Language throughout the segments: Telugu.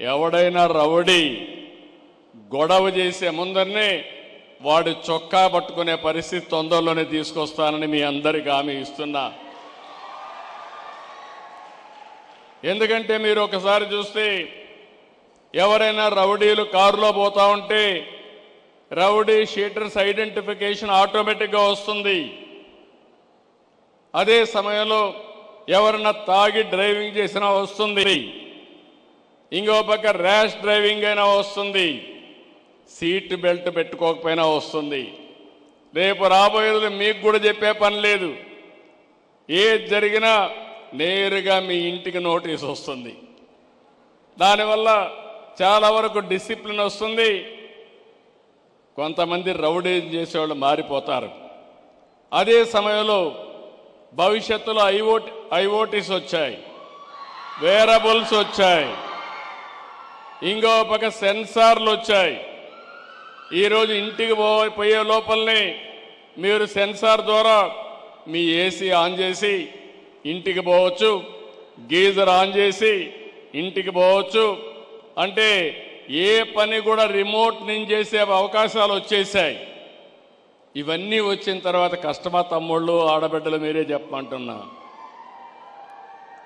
ఎవడైనా రౌడీ గొడవ చేసే ముందరనే వాడు చొక్కా పట్టుకునే పరిస్థితి తొందరలోనే తీసుకొస్తానని మీ అందరికీ హామీ ఇస్తున్నా. ఎందుకంటే మీరు ఒకసారి చూస్తే ఎవరైనా రౌడీలు కారులో పోతా ఉంటే రౌడీ షీటర్స్ ఐడెంటిఫికేషన్ ఆటోమేటిక్గా వస్తుంది. అదే సమయంలో ఎవరైనా తాగి డ్రైవింగ్ చేసినా వస్తుంది, ఇంకో పక్క ర్యాష్ డ్రైవింగ్ అయినా వస్తుంది, సీట్ బెల్ట్ పెట్టుకోకపోయినా వస్తుంది. రేపు రాబోయేది మీకు కూడా చెప్పే పని లేదు. ఏది జరిగినా నేరుగా మీ ఇంటికి నోటీస్ వస్తుంది. దానివల్ల చాలా వరకు డిసిప్లిన్ వస్తుంది. కొంతమంది రౌడీ చేసేవాళ్ళు మారిపోతారు. అదే సమయంలో భవిష్యత్తులో ఐఓటీస్ వచ్చాయి, వేరబుల్స్ వచ్చాయి, ఇంకో పక్క సెన్సార్లు వచ్చాయి. ఈరోజు ఇంటికి పోయే లోపలనే మీరు సెన్సార్ ద్వారా మీ ఏసీ ఆన్ చేసి ఇంటికి పోవచ్చు, గీజర్ ఆన్ చేసి ఇంటికి పోవచ్చు. అంటే ఏ పని కూడా రిమోట్ నుంచి చేసే అవకాశాలు వచ్చేసాయి. ఇవన్నీ వచ్చిన తర్వాత కష్టమా తమ్ముళ్ళు ఆడబిడ్డలు మీరే చెప్పమంటున్నా.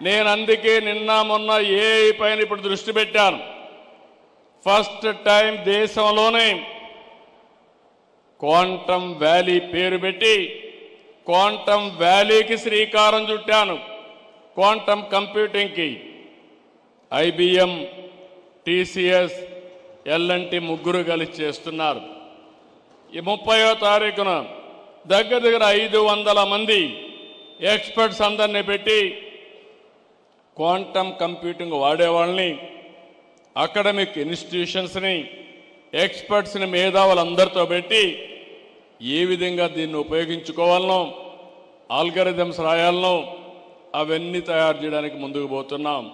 నేను అందుకే నిన్న మొన్న ఏఐ పైన ఇప్పుడు దృష్టి పెట్టాను. ఫస్ట్ టైం దేశంలోనే క్వాంటమ్ వ్యాలీ పేరు పెట్టి క్వాంటమ్ వ్యాలీకి శ్రీకారం చుట్టాను. క్వాంటమ్ కంప్యూటింగ్కి ఐబిఎం, టీసీఎస్, ఎల్ఎన్టీ ముగ్గురు కలిసి చేస్తున్నారు. ఈ 30వ తారీఖున దగ్గర 500 మంది ఎక్స్పర్ట్స్ అందరినీ పెట్టి క్వాంటమ్ కంప్యూటింగ్ వాడేవాళ్ళని, అకాడమిక్ ఇన్స్టిట్యూషన్స్ని, ఎక్స్పర్ట్స్ని, మేధావులందరితో పెట్టి ఏ విధంగా దీన్ని ఉపయోగించుకోవాలనో, ఆల్గరిథమ్స్ రాయాలనో అవన్నీ తయారు చేయడానికి ముందుకు పోతున్నాం.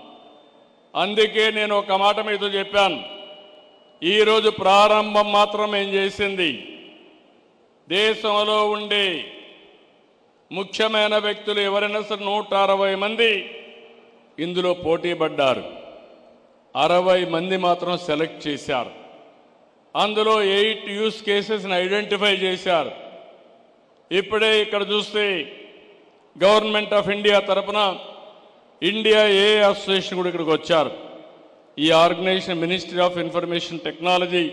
అందుకే నేను ఒక మాట మీతో చెప్పాను. ఈరోజు ప్రారంభం మాత్రం ఏం చేసింది, దేశంలో ఉండే ముఖ్యమైన వ్యక్తులు ఎవరైనా సరే 160 మంది ఇందులో పోటీ పడ్డారు. 60 మంది మాత్రం సెలెక్ట్ చేశారు. అందులో 8 యూస్ కేసెస్ని ఐడెంటిఫై చేశారు. ఇప్పుడే ఇక్కడ చూస్తే గవర్నమెంట్ ఆఫ్ ఇండియా తరఫున ఇండియా ఏ అసోసియేషన్ కూడా ఇక్కడికి వచ్చారు. ఈ organisation ministry of information technology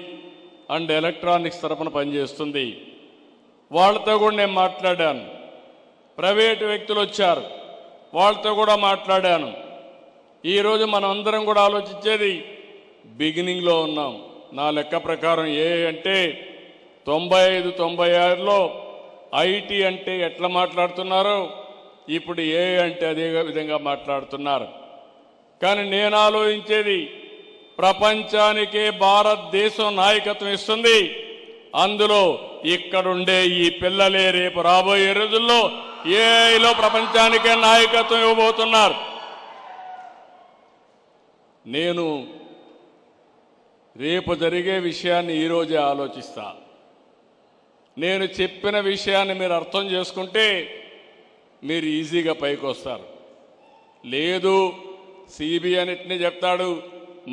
and electronics తరఫున పనిచేస్తుంది. వాళ్ళతో కూడా నేను మాట్లాడాను. ప్రైవేటు వ్యక్తులు వచ్చారు, వాళ్ళతో కూడా మాట్లాడాను. ఈరోజు మనం అందరం కూడా ఆలోచించేది బిగినింగ్లో ఉన్నాం. నా లెక్క ప్రకారం ఏ అంటే 95-96లో ఐటీ అంటే ఎట్లా మాట్లాడుతున్నారో ఇప్పుడు ఏ అంటే అదే విధంగా మాట్లాడుతున్నారు. కానీ నేను ఆలోచించేది ప్రపంచానికే భారతదేశం నాయకత్వం ఇస్తుంది. అందులో ఇక్కడుండే ఈ పిల్లలే రేపు రాబోయే రోజుల్లో ఏఐలో ప్రపంచానికే నాయకత్వం ఇవ్వబోతున్నారు. నేను రేపు జరిగే విషయాన్ని ఈరోజే ఆలోచిస్తా. నేను చెప్పిన విషయాన్ని మీరు అర్థం చేసుకుంటే మీరు ఈజీగా పైకి వస్తారు. లేదు సిబిఐ అన్నిటినీ చెప్తాడు,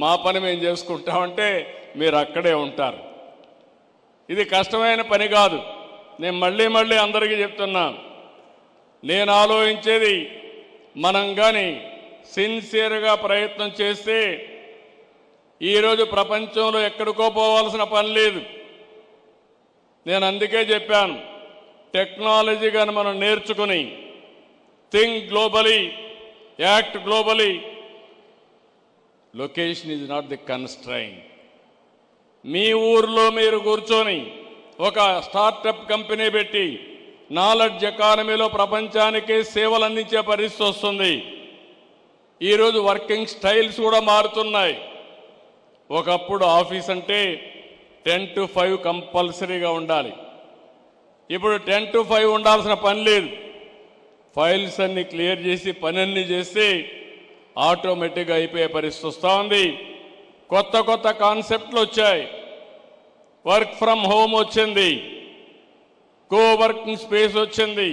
మా పని మేము చేసుకుంటామంటే మీరు అక్కడే ఉంటారు. ఇది కష్టమైన పని కాదు. నేను మళ్ళీ అందరికీ చెప్తున్నా, నేను ఆలోచించేది మనం కానీ సిన్సియర్గా ప్రయత్నం చేస్తే ఈరోజు ప్రపంచంలో ఎక్కడికో పోవాల్సిన పని లేదు. నేను అందుకే చెప్పాను, టెక్నాలజీ కానీ మనం నేర్చుకుని think globally, act globally. Location is not the constrain. మీ ఊర్లో మీరు కూర్చొని ఒక స్టార్టప్ కంపెనీ పెట్టి నాలెడ్జ్ ఎకానమీలో ప్రపంచానికి సేవలు అందించే పరిస్థితి వస్తుంది. ఈరోజు వర్కింగ్ స్టైల్స్ కూడా మారుతున్నాయి. ఒకప్పుడు ఆఫీస్ అంటే 10 to 5 కంపల్సరీగా ఉండాలి. ఇప్పుడు 10 to 5 ఉండాల్సిన పని లేదు. ఫైల్స్ అన్ని క్లియర్ చేసి పని అన్ని చేస్తే ఆటోమేటిక్గా అయిపోయే పరిస్థితి వస్తూ ఉంది. కొత్త కాన్సెప్ట్లు వచ్చాయి. వర్క్ ఫ్రమ్ హోమ్ వచ్చింది, కో వర్కింగ్ స్పేస్ వచ్చింది,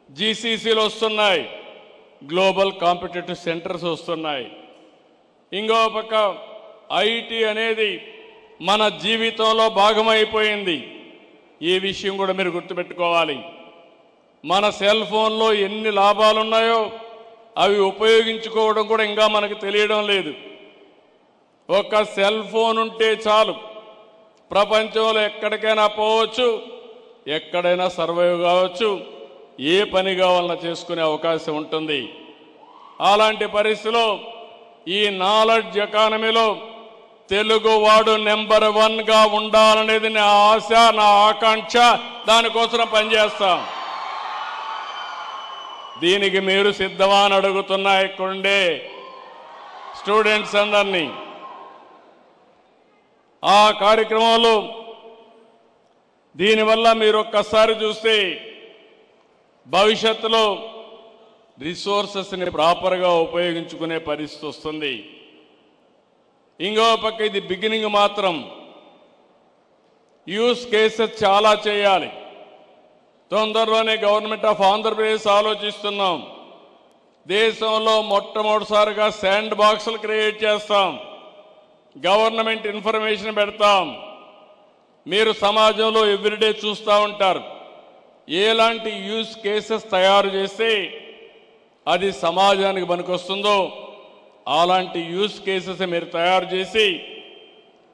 జీసీసీలు వస్తున్నాయి, గ్లోబల్ కాంపిటేటివ్ సెంటర్స్ వస్తున్నాయి. ఇంకో పక్క ఐటీ అనేది మన జీవితంలో భాగమైపోయింది. ఈ విషయం కూడా మీరు గుర్తుపెట్టుకోవాలి. మన సెల్ ఫోన్లో ఎన్ని లాభాలు ఉన్నాయో అవి ఉపయోగించుకోవడం కూడా ఇంకా మనకు తెలియడం లేదు. ఒక సెల్ ఫోన్ ఉంటే చాలు, ప్రపంచంలో ఎక్కడికైనా పోవచ్చు, ఎక్కడైనా సర్వైవ్ కావచ్చు, ఏ పని కావాలన్నా చేసుకునే అవకాశం ఉంటుంది. అలాంటి పరిస్థితిలో ఈ నాలెడ్జ్ ఎకానమీలో తెలుగువాడు నెంబర్ 1గా ఉండాలనేది నా ఆశ, నా ఆకాంక్ష. దానికోసం పనిచేస్తాం. దీనికి మీరు సిద్ధమా అని అడుగుతున్నా ఇక్కడుండే స్టూడెంట్స్ అందరినీ. ఆ కార్యక్రమంలో దీనివల్ల మీరు ఒక్కసారి చూస్తే భవిష్యత్తులో రిసోర్సెస్ని ప్రాపర్గా ఉపయోగించుకునే పరిస్థితి వస్తుంది. ఇంకో పక్క ఇది బిగినింగ్ మాత్రం. యూస్ కేసెస్ చాలా చేయాలి. తొందరలోనే గవర్నమెంట్ ఆఫ్ ఆంధ్రప్రదేశ్ ఆలోచిస్తున్నాం. దేశంలో మొట్టమొదటిసారిగా శాండ్ బాక్సులు క్రియేట్ చేస్తాం. గవర్నమెంట్ ఇన్ఫర్మేషన్ పెడతాం. మీరు సమాజంలో ఎవ్రీడే చూస్తూ ఉంటారు. ఎలాంటి యూస్ కేసెస్ తయారు చేస్తే అది సమాజానికి పనికొస్తుందో అలాంటి యూస్ కేసెస్ మీరు తయారు చేసి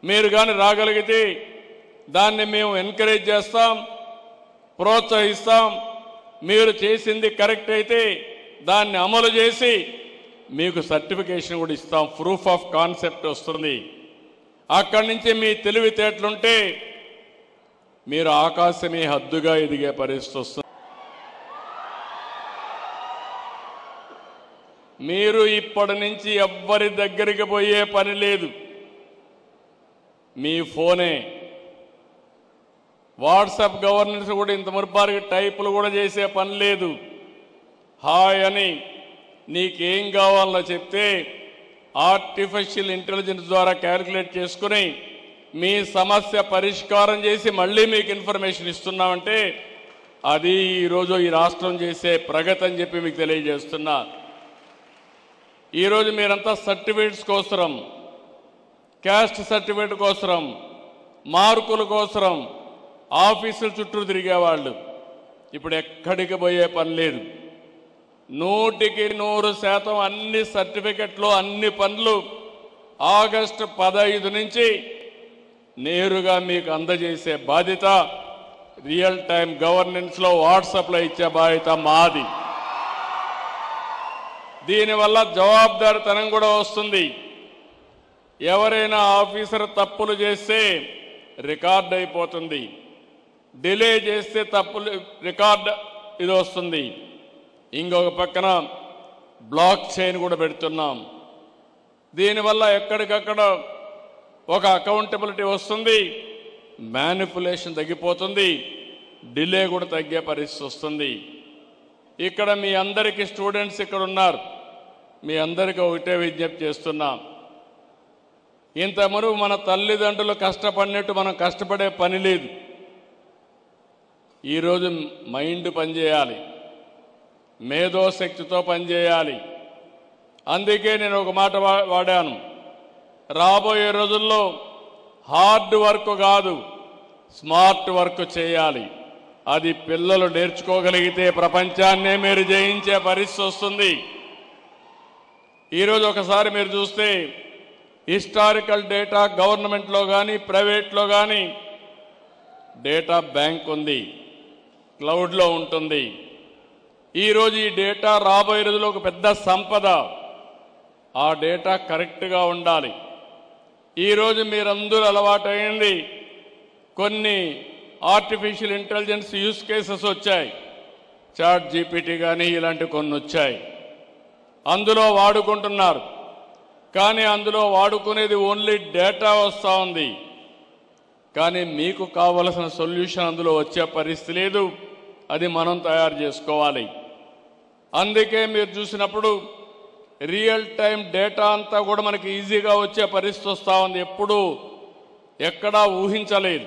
మీరు కానీ రాగలిగితే దాన్ని మేము ఎంకరేజ్ చేస్తాం, ప్రోత్సహిస్తాం. మీరు చేసింది కరెక్ట్ అయితే దాన్ని అమలు చేసి మీకు సర్టిఫికేషన్ కూడా ఇస్తాం. ప్రూఫ్ ఆఫ్ కాన్సెప్ట్ వస్తుంది. అక్కడి నుంచి మీ తెలివితేటలుంటే మీరు ఆకాశమే హద్దుగా ఎదిగే పరిస్థితి వస్తుంది. మీరు ఇప్పటి నుంచి ఎవ్వరి దగ్గరికి పోయే పని లేదు. మీ ఫోనే వాట్సాప్ గవర్నెన్స్ కూడా ఇంత మురిపారికి టైపులు కూడా చేసే పని లేదు. హాయ్ అని నీకేం కావాలో చెప్తే ఆర్టిఫిషియల్ ఇంటెలిజెన్స్ ద్వారా క్యాలిక్యులేట్ చేసుకుని మీ సమస్య పరిష్కారం చేసి మళ్ళీ మీకు ఇన్ఫర్మేషన్ ఇస్తున్నామంటే అది ఈరోజు ఈ రాష్ట్రం చేసే ప్రగతి అని చెప్పి మీకు తెలియజేస్తున్నా. ఈరోజు మీరంతా సర్టిఫికేట్స్ కోసరం, క్యాస్ట్ సర్టిఫికేట్ కోసరం, మార్కుల కోసరం ఆఫీసుల చుట్టూ తిరిగేవాళ్ళు. ఇప్పుడు ఎక్కడికి పోయే పని లేదు. 100% అన్ని సర్టిఫికెట్లు, అన్ని పనులు ఆగస్టు 15 నుంచి నేరుగా మీకు అందజేసే బాధ్యత, రియల్ టైం గవర్నెన్స్లో వాట్సాప్లో ఇచ్చే బాధ్యత మాది. దీనివల్ల జవాబుదారీతనం కూడా వస్తుంది. ఎవరైనా ఆఫీసర్ తప్పులు చేస్తే రికార్డ్ అయిపోతుంది. డిలే చేస్తే తప్పులు రికార్డ్ ఇది వస్తుంది. ఇంకొక పక్కన బ్లాక్ చైన్ కూడా పెడుతున్నాం. దీనివల్ల ఎక్కడికక్కడ ఒక అకౌంటబిలిటీ వస్తుంది, మ్యానిపులేషన్ తగ్గిపోతుంది, డిలే కూడా తగ్గే పరిస్థితి వస్తుంది. ఇక్కడ మీ అందరికీ స్టూడెంట్స్ ఇక్కడ ఉన్నారు. మీ అందరికీ ఒకటే విజ్ఞప్తి చేస్తున్నాం. ఇంతవరకు మన తల్లిదండ్రులు కష్టపడినట్టు మనం కష్టపడే పని లేదు. ఈరోజు మైండ్ పనిచేయాలి, మేధోశక్తితో పనిచేయాలి. అందుకే నేను ఒక మాట వాడాను. రాబోయే రోజుల్లో హార్డ్ వర్క్ కాదు, స్మార్ట్ వర్క్ చేయాలి. అది పిల్లలు నేర్చుకోగలిగితే ప్రపంచాన్నే మీరు జయించే పరిస్థితి వస్తుంది. ఈరోజు ఒకసారి మీరు చూస్తే హిస్టారికల్ డేటా గవర్నమెంట్లో కానీ ప్రైవేట్లో కానీ డేటా బ్యాంక్ ఉంది, క్లౌడ్లో ఉంటుంది. ఈరోజు ఈ డేటా రాబోయే రోజుల్లో ఒక పెద్ద సంపద. ఆ డేటా కరెక్ట్గా ఉండాలి. ఈరోజు మీరందరూ అలవాటైంది కొన్ని ఆర్టిఫిషియల్ ఇంటెలిజెన్స్ యూస్ కేసెస్ వచ్చాయి. చాట్ జీపీటీ కానీ ఇలాంటి కొన్ని వచ్చాయి. అందులో వాడుకుంటున్నారు. కానీ అందులో వాడుకునేది ఓన్లీ డేటా వస్తూ ఉంది. కానీ మీకు కావలసిన సొల్యూషన్ అందులో వచ్చే పరిస్థితి లేదు. అది మనం తయారు చేసుకోవాలి. అందుకే మీరు చూసినప్పుడు రియల్ టైం డేటా అంతా కూడా మనకి ఈజీగా వచ్చే పరిస్థితి వస్తూ ఉంది. ఎప్పుడు ఎక్కడా ఊహించలేదు.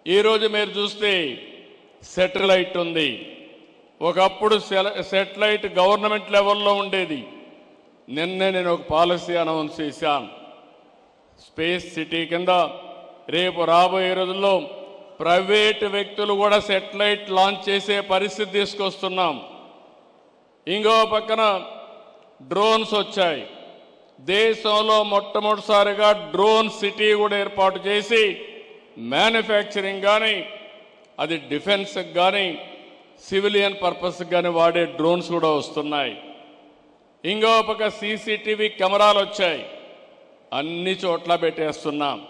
ఈరోజు మీరు చూస్తే శాటిలైట్ ఉంది. ఒకప్పుడు శాటిలైట్ గవర్నమెంట్ లెవెల్లో ఉండేది. నిన్నే నేను ఒక పాలసీ అనౌన్స్ చేశాను. స్పేస్ సిటీ కింద రేపు రాబోయే రోజుల్లో ప్రైవేటు వ్యక్తులు కూడా సెటిలైట్ లాంచ్ చేసే పరిస్థితి తీసుకొస్తున్నాం. ఇంకో పక్కన డ్రోన్స్ వచ్చాయి. దేశంలో మొట్టమొదటిసారిగా డ్రోన్ సిటీ కూడా ఏర్పాటు చేసి మ్యానుఫ్యాక్చరింగ్ కానీ అది డిఫెన్స్కి కానీ సివిలియన్ పర్పస్కి కానీ వాడే డ్రోన్స్ కూడా వస్తున్నాయి. ఇంకో పక్క సీసీటీవీ కెమెరాలు వచ్చాయి. అన్ని చోట్ల పెట్టేస్తున్నాం.